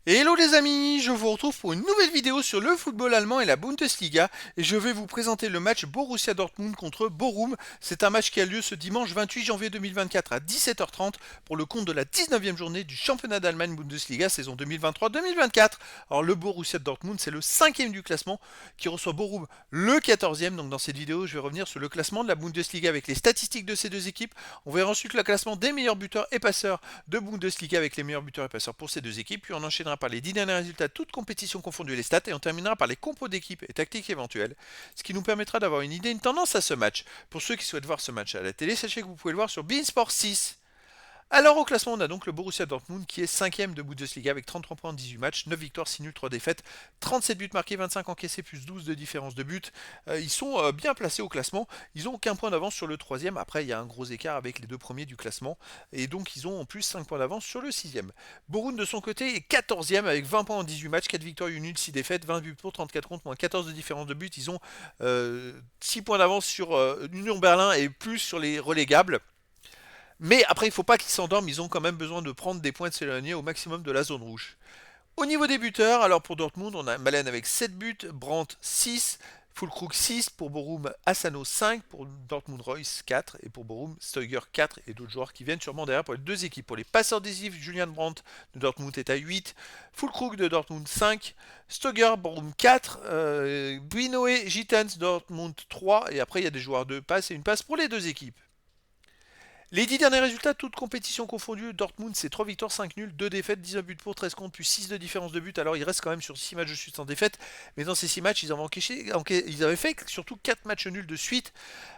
Hello les amis, je vous retrouve pour une nouvelle vidéo sur le football allemand et la Bundesliga et je vais vous présenter le match Borussia Dortmund contre Bochum. C'est un match qui a lieu ce dimanche 28 janvier 2024 à 17h30 pour le compte de la 19e journée du championnat d'Allemagne Bundesliga saison 2023-2024. Alors le Borussia Dortmund c'est le 5e du classement qui reçoit Bochum le 14e. Donc dans cette vidéo je vais revenir sur le classement de la Bundesliga avec les statistiques de ces deux équipes. On verra ensuite le classement des meilleurs buteurs et passeurs de Bundesliga avec les meilleurs buteurs et passeurs pour ces deux équipes. Puis on enchaînera par les 10 derniers résultats, toutes compétitions confondues et les stats, et on terminera par les compos d'équipe et tactiques éventuelles, ce qui nous permettra d'avoir une idée, une tendance à ce match. Pour ceux qui souhaitent voir ce match à la télé, sachez que vous pouvez le voir sur beIN Sport 6. Alors au classement, on a donc le Borussia Dortmund qui est 5ème de Bundesliga avec 33 points en 18 matchs, 9 victoires, 6 nuls, 3 défaites, 37 buts marqués, 25 encaissés, plus 12 de différence de but. Ils sont bien placés au classement, ils n'ont aucun point d'avance sur le 3ème, après il y a un gros écart avec les deux premiers du classement, et donc ils ont en plus 5 points d'avance sur le 6ème. Bochum de son côté est 14ème avec 20 points en 18 matchs, 4 victoires, 1 nul, 6 défaites, 20 buts pour, 34 contre, moins 14 de différence de but. Ils ont 6 points d'avance sur Union Berlin et plus sur les relégables. Mais après, il ne faut pas qu'ils s'endorment, ils ont quand même besoin de prendre des points de s'éloigner au maximum de la zone rouge. Au niveau des buteurs, alors pour Dortmund, on a Malen avec 7 buts, Brandt 6, Füllkrug 6, pour Bochum Asano 5, pour Dortmund Royce 4, et pour Bochum Steuger 4, et d'autres joueurs qui viennent sûrement derrière pour les deux équipes. Pour les passeurs décisifs, Julian Brandt de Dortmund est à 8, Füllkrug de Dortmund 5, Steuger Bochum 4, Brunoe Gittens Dortmund 3, et après il y a des joueurs de passe et une passe pour les deux équipes. Les 10 derniers résultats, toutes compétitions confondues, Dortmund c'est 3 victoires, 5 nuls, 2 défaites, 19 buts pour, 13 contre, plus 6 de différence de but. Alors il reste quand même sur 6 matchs de suite sans défaite, mais dans ces 6 matchs, ils avaient fait surtout 4 matchs nuls de suite.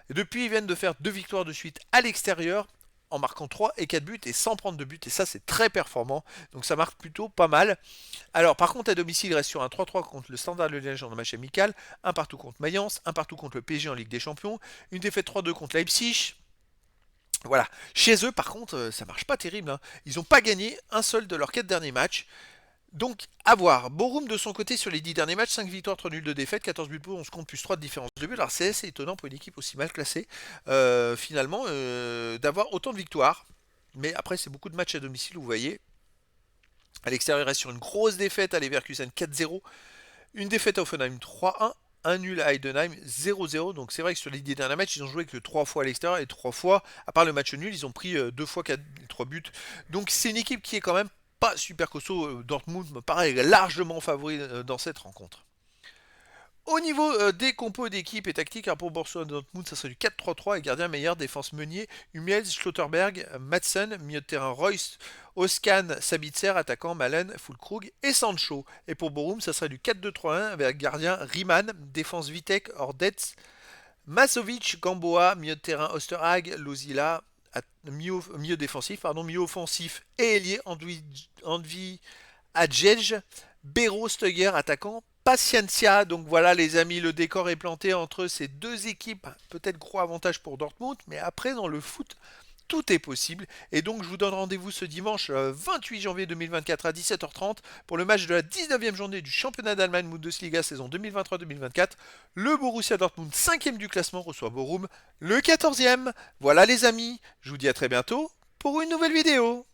Et depuis, ils viennent de faire 2 victoires de suite à l'extérieur, en marquant 3 et 4 buts et sans prendre de but. Et ça, c'est très performant. Donc ça marque plutôt pas mal. Alors par contre, à domicile, il reste sur un 3-3 contre le Standard de Liège en match amical, un partout contre Mayence, un partout contre le PSG en Ligue des Champions, une défaite 3-2 contre Leipzig. Voilà. Chez eux, par contre, ça marche pas terrible, hein. Ils n'ont pas gagné un seul de leurs 4 derniers matchs. Donc, à voir. Bochum, de son côté, sur les 10 derniers matchs, 5 victoires, 3 nuls de défaite, 14 buts pour, 11 compte, plus 3 de différence de but. Alors, c'est assez étonnant pour une équipe aussi mal classée, finalement, d'avoir autant de victoires. Mais après, c'est beaucoup de matchs à domicile, vous voyez. À l'extérieur, il reste sur une grosse défaite à Leverkusen 4-0. Une défaite à Offenheim 3-1, un nul à Heidenheim 0-0. Donc c'est vrai que sur les 10 derniers matchs, ils ont joué que 3 fois à l'extérieur et 3 fois, à part le match nul, ils ont pris 2 fois 3 buts. Donc c'est une équipe qui est quand même pas super costaud. Dortmund me paraît largement favori dans cette rencontre. Au niveau des compos d'équipe et tactique, alors pour Borussia Dortmund, ça serait du 4-3-3 et gardien meilleur, défense Meunier, Hummels, Schlotterberg, Madsen, milieu de terrain Royce, Oscan, Sabitzer, attaquant Malen, Füllkrug et Sancho. Et pour Bochum, ça serait du 4-2-3-1 avec gardien Riemann, défense Vitek, Ordetz, Masovic, Gamboa, milieu de terrain Osterhag, Lozila, milieu défensif, milieu offensif et ailier Andvi Adjej, Béraud, Steuger, attaquant, Paciencia. Donc voilà les amis, le décor est planté entre ces deux équipes. Peut-être gros avantage pour Dortmund, mais après dans le foot, tout est possible. Et donc je vous donne rendez-vous ce dimanche 28 janvier 2024 à 17h30 pour le match de la 19e journée du championnat d'Allemagne Bundesliga saison 2023-2024. Le Borussia Dortmund 5e du classement reçoit Bochum le 14e. Voilà les amis, je vous dis à très bientôt pour une nouvelle vidéo.